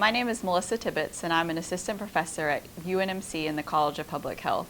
My name is Melissa Tibbetts, and I'm an assistant professor at UNMC in the College of Public Health.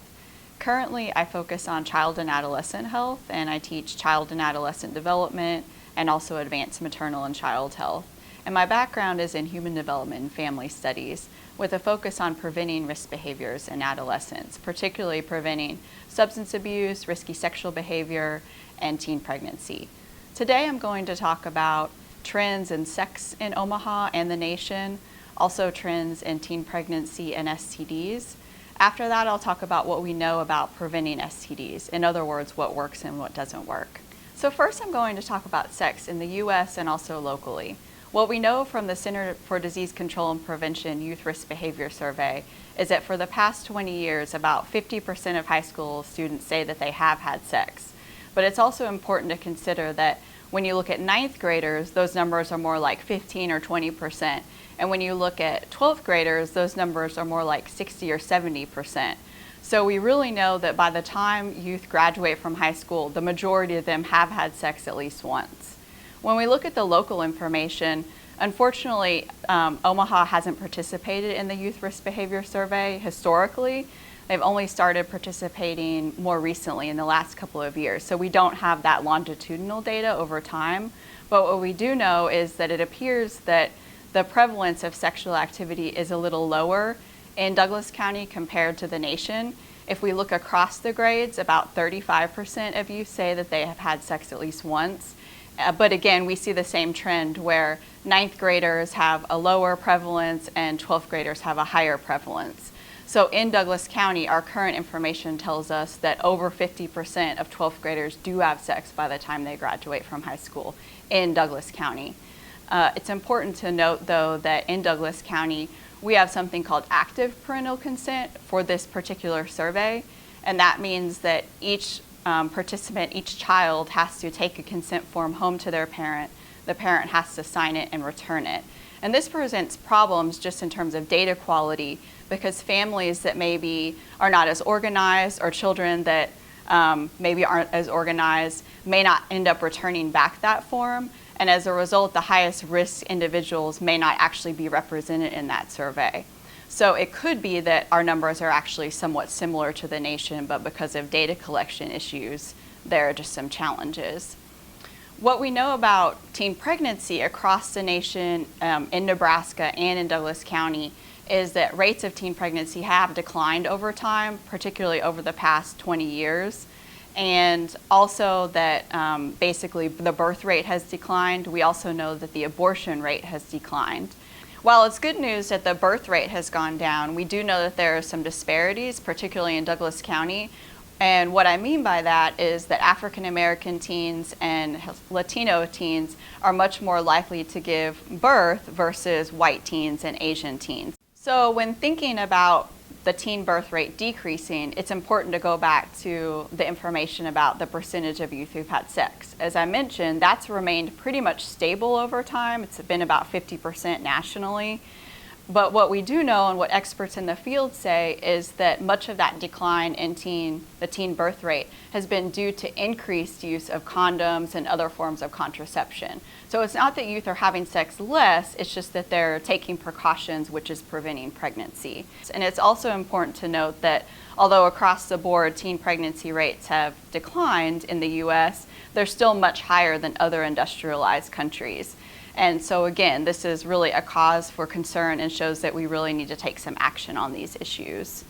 Currently, I focus on child and adolescent health, and I teach child and adolescent development and also advanced maternal and child health. And my background is in human development and family studies, with a focus on preventing risk behaviors in adolescents, particularly preventing substance abuse, risky sexual behavior, and teen pregnancy. Today, I'm going to talk about trends in sex in Omaha and the nation, also trends in teen pregnancy and STDs. After that, I'll talk about what we know about preventing STDs. In other words, what works and what doesn't work. So first, I'm going to talk about sex in the U.S. and also locally. What we know from the Center for Disease Control and Prevention Youth Risk Behavior Survey is that for the past 20 years, about 50% of high school students say that they have had sex. But it's also important to consider that when you look at 9th graders, those numbers are more like 15 or 20%. And when you look at 12th graders, those numbers are more like 60 or 70%. So we really know that by the time youth graduate from high school, the majority of them have had sex at least once. When we look at the local information, unfortunately, Omaha hasn't participated in the Youth Risk Behavior Survey historically. They've only started participating more recently in the last couple of years. So we don't have that longitudinal data over time. But what we do know is that it appears that the prevalence of sexual activity is a little lower in Douglas County compared to the nation. If we look across the grades, about 35% of youth say that they have had sex at least once. But again, we see the same trend where 9th graders have a lower prevalence and 12th graders have a higher prevalence. So in Douglas County, our current information tells us that over 50% of 12th graders do have sex by the time they graduate from high school in Douglas County. It's important to note, though, that in Douglas County, we have something called active parental consent for this particular survey. And that means that each participant, each child has to take a consent form home to their parent. The parent has to sign it and return it. And this presents problems just in terms of data quality, because families that maybe are not as organized or children that maybe aren't as organized may not end up returning back that form. And as a result, the highest risk individuals may not actually be represented in that survey. So it could be that our numbers are actually somewhat similar to the nation, but because of data collection issues, there are just some challenges. What we know about teen pregnancy across the nation, in Nebraska and in Douglas County, is that rates of teen pregnancy have declined over time, particularly over the past 20 years. And also that basically the birth rate has declined. We also know that the abortion rate has declined. While it's good news that the birth rate has gone down, we do know that there are some disparities, particularly in Douglas County. And what I mean by that is that African American teens and Latino teens are much more likely to give birth versus white teens and Asian teens. So when thinking about the teen birth rate decreasing, it's important to go back to the information about the percentage of youth who've had sex. As I mentioned, that's remained pretty much stable over time. It's been about 50% nationally. But what we do know and what experts in the field say is that much of that decline in the teen birth rate has been due to increased use of condoms and other forms of contraception. So it's not that youth are having sex less, it's just that they're taking precautions, which is preventing pregnancy. And it's also important to note that although across the board teen pregnancy rates have declined in the US, they're still much higher than other industrialized countries. And so again, this is really a cause for concern and shows that we really need to take some action on these issues.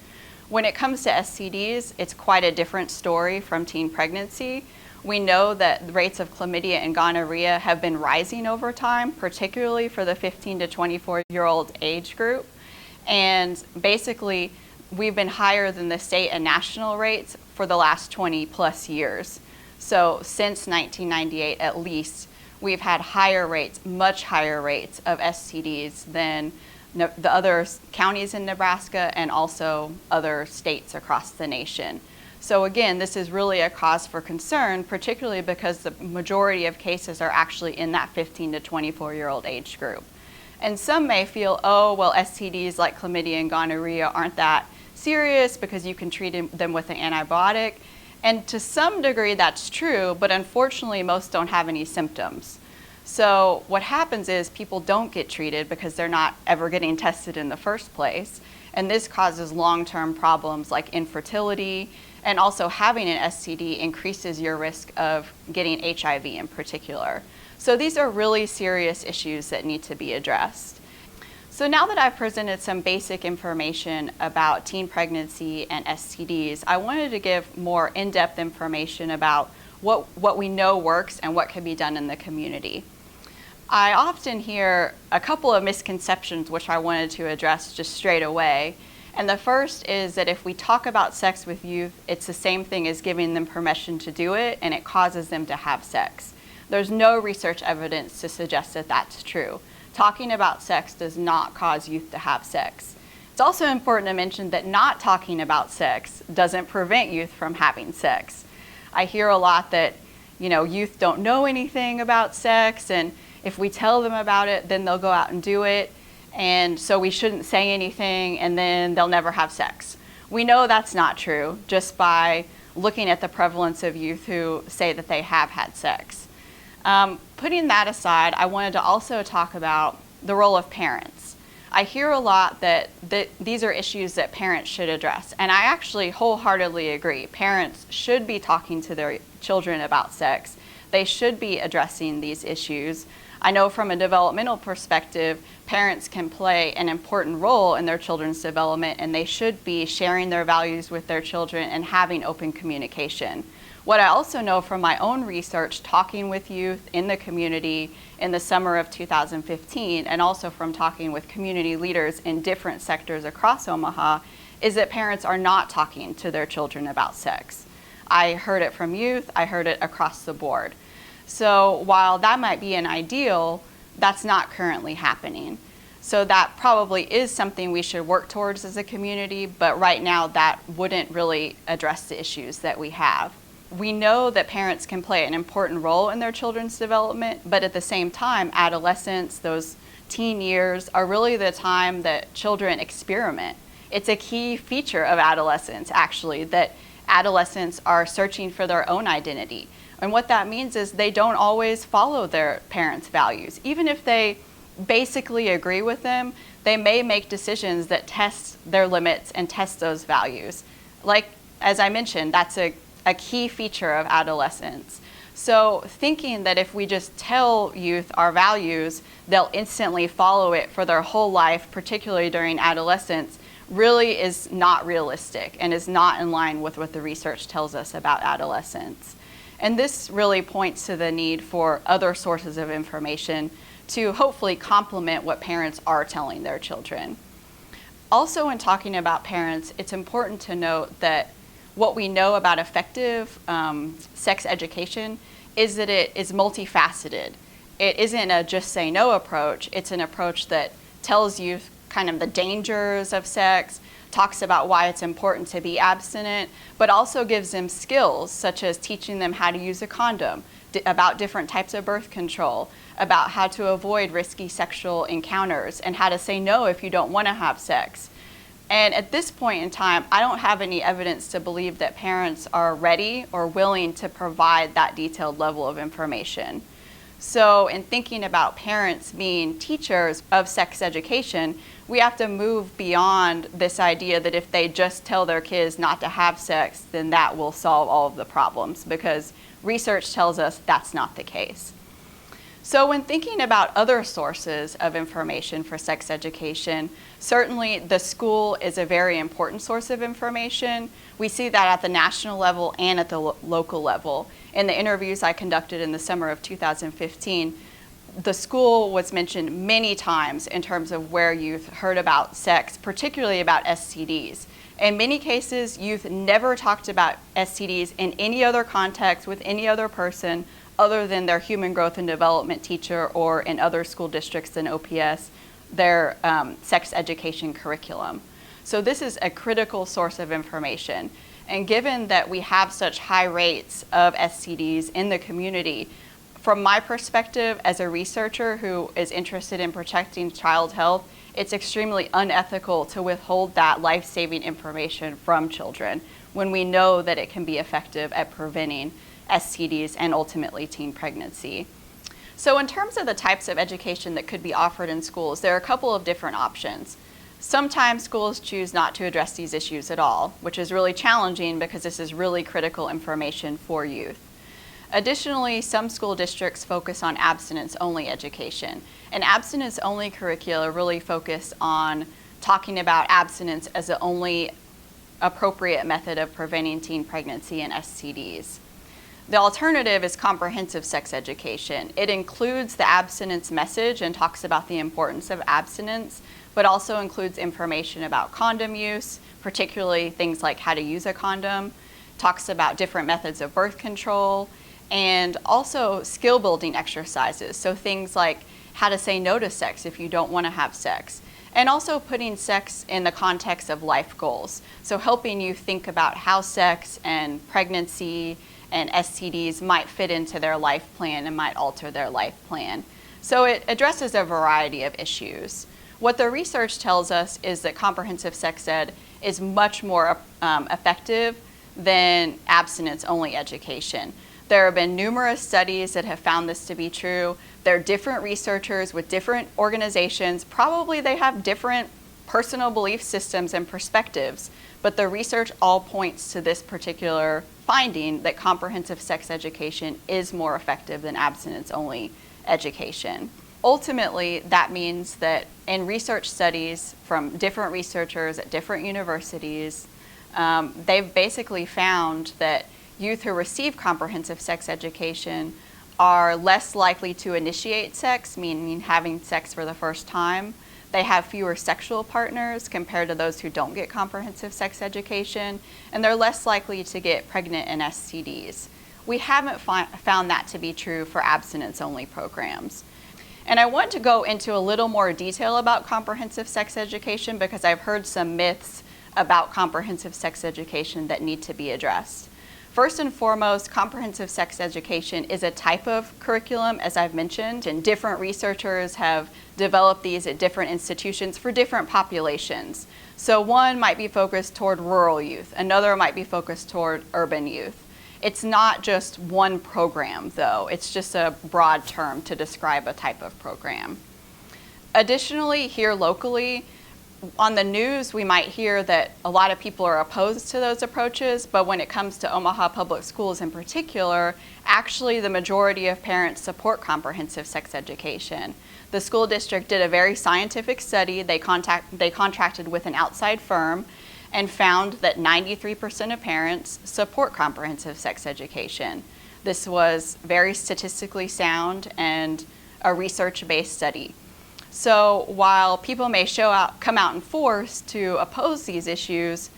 When it comes to STDs, it's quite a different story from teen pregnancy. We know that the rates of chlamydia and gonorrhea have been rising over time, particularly for the 15 to 24-year-old age group. And basically, we've been higher than the state and national rates for the last 20 plus years. So since 1998 at least, we've had higher rates, much higher rates of STDs than the other counties in Nebraska and also other states across the nation. So again, this is really a cause for concern, particularly because the majority of cases are actually in that 15 to 24-year-old age group. And some may feel, oh, well, STDs like chlamydia and gonorrhea aren't that serious because you can treat them with an antibiotic. And to some degree, that's true, but unfortunately, most don't have any symptoms. So what happens is people don't get treated because they're not ever getting tested in the first place. And this causes long-term problems like infertility, and also having an STD increases your risk of getting HIV in particular. So these are really serious issues that need to be addressed. So now that I've presented some basic information about teen pregnancy and STDs, I wanted to give more in-depth information about what we know works and what can be done in the community. I often hear a couple of misconceptions which I wanted to address just straight away. And the first is that if we talk about sex with youth, it's the same thing as giving them permission to do it, and it causes them to have sex. There's no research evidence to suggest that that's true. Talking about sex does not cause youth to have sex. It's also important to mention that not talking about sex doesn't prevent youth from having sex. I hear a lot that, youth don't know anything about sex, and if we tell them about it, then they'll go out and do it. And so we shouldn't say anything, and then they'll never have sex. We know that's not true just by looking at the prevalence of youth who say that they have had sex. Putting that aside, I wanted to also talk about the role of parents. I hear a lot that these are issues that parents should address, and I actually wholeheartedly agree. Parents should be talking to their children about sex. They should be addressing these issues. I know from a developmental perspective, parents can play an important role in their children's development, and they should be sharing their values with their children and having open communication. What I also know from my own research, talking with youth in the community in the summer of 2015, and also from talking with community leaders in different sectors across Omaha, is that parents are not talking to their children about sex. I heard it from youth, I heard it across the board. So while that might be an ideal, that's not currently happening. So that probably is something we should work towards as a community, but right now that wouldn't really address the issues that we have. We know that parents can play an important role in their children's development, but at the same time, adolescence, those teen years, are really the time that children experiment. It's a key feature of adolescence, actually, that adolescents are searching for their own identity. And what that means is they don't always follow their parents' values. Even if they basically agree with them, they may make decisions that test their limits and test those values. Like, as I mentioned, that's a key feature of adolescence. So thinking that if we just tell youth our values, they'll instantly follow it for their whole life, particularly during adolescence, really is not realistic and is not in line with what the research tells us about adolescence. And this really points to the need for other sources of information to hopefully complement what parents are telling their children. Also, when talking about parents, it's important to note that what we know about effective sex education is that it is multifaceted. It isn't a just say no approach. It's an approach that tells youth kind of the dangers of sex, talks about why it's important to be abstinent, but also gives them skills such as teaching them how to use a condom, about different types of birth control, about how to avoid risky sexual encounters, and how to say no if you don't want to have sex. And at this point in time, I don't have any evidence to believe that parents are ready or willing to provide that detailed level of information. So in thinking about parents being teachers of sex education, we have to move beyond this idea that if they just tell their kids not to have sex, then that will solve all of the problems, because research tells us that's not the case. So when thinking about other sources of information for sex education, certainly the school is a very important source of information. We see that at the national level and at the local level. In the interviews I conducted in the summer of 2015, the school was mentioned many times in terms of where youth heard about sex, particularly about STDs. In many cases, youth never talked about STDs in any other context with any other person other than their human growth and development teacher, or in other school districts than OPS, their sex education curriculum. So this is a critical source of information. And given that we have such high rates of STDs in the community, from my perspective as a researcher who is interested in protecting child health, it's extremely unethical to withhold that life-saving information from children when we know that it can be effective at preventing STDs and ultimately teen pregnancy. So in terms of the types of education that could be offered in schools, there are a couple of different options. Sometimes schools choose not to address these issues at all, which is really challenging because this is really critical information for youth. Additionally, some school districts focus on abstinence-only education, and abstinence-only curricula really focus on talking about abstinence as the only appropriate method of preventing teen pregnancy and STDs. The alternative is comprehensive sex education. It includes the abstinence message and talks about the importance of abstinence, but also includes information about condom use, particularly things like how to use a condom, talks about different methods of birth control, and also skill building exercises. So things like how to say no to sex if you don't want to have sex, and also putting sex in the context of life goals. So helping you think about how sex and pregnancy and STDs might fit into their life plan and might alter their life plan. So it addresses a variety of issues. What the research tells us is that comprehensive sex ed is much more effective than abstinence-only education. There have been numerous studies that have found this to be true. There are different researchers with different organizations. Probably they have different personal belief systems and perspectives, but the research all points to this particular finding that comprehensive sex education is more effective than abstinence-only education. Ultimately, that means that in research studies from different researchers at different universities, they've basically found that youth who receive comprehensive sex education are less likely to initiate sex, meaning having sex for the first time. They have fewer sexual partners compared to those who don't get comprehensive sex education, and they're less likely to get pregnant and STDs. We haven't found that to be true for abstinence-only programs. And I want to go into a little more detail about comprehensive sex education because I've heard some myths about comprehensive sex education that need to be addressed. First and foremost, comprehensive sex education is a type of curriculum, as I've mentioned, and different researchers have developed these at different institutions for different populations. So one might be focused toward rural youth, another might be focused toward urban youth. It's not just one program, though. It's just a broad term to describe a type of program. Additionally, here locally, on the news, we might hear that a lot of people are opposed to those approaches, but when it comes to Omaha Public Schools in particular, actually the majority of parents support comprehensive sex education. The school district did a very scientific study. They contracted with an outside firm and found that 93% of parents support comprehensive sex education. This was very statistically sound and a research-based study. So while people may come out in force to oppose these issues,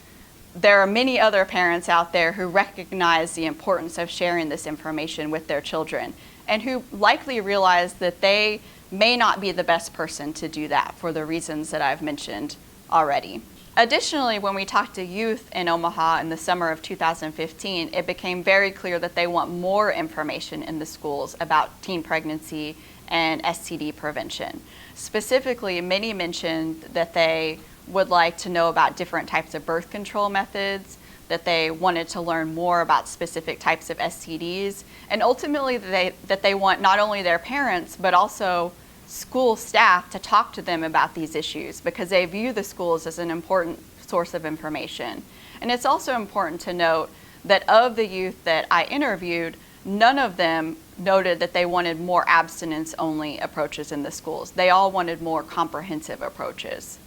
there are many other parents out there who recognize the importance of sharing this information with their children and who likely realize that they may not be the best person to do that for the reasons that I've mentioned already. Additionally, when we talked to youth in Omaha in the summer of 2015, it became very clear that they want more information in the schools about teen pregnancy and STD prevention. Specifically, many mentioned that they would like to know about different types of birth control methods, that they wanted to learn more about specific types of STDs, and ultimately that they want not only their parents, but also school staff to talk to them about these issues because they view the schools as an important source of information. And it's also important to note that of the youth that I interviewed, none of them noted that they wanted more abstinence-only approaches in the schools. They all wanted more comprehensive approaches.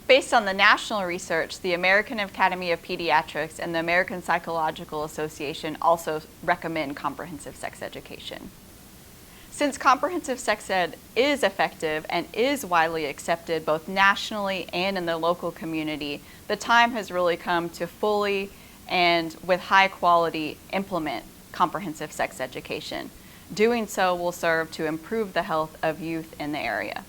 Based on the national research, the American Academy of Pediatrics and the American Psychological Association also recommend comprehensive sex education. Since comprehensive sex ed is effective and is widely accepted both nationally and in the local community, the time has really come to fully and with high quality implement comprehensive sex education. Doing so will serve to improve the health of youth in the area.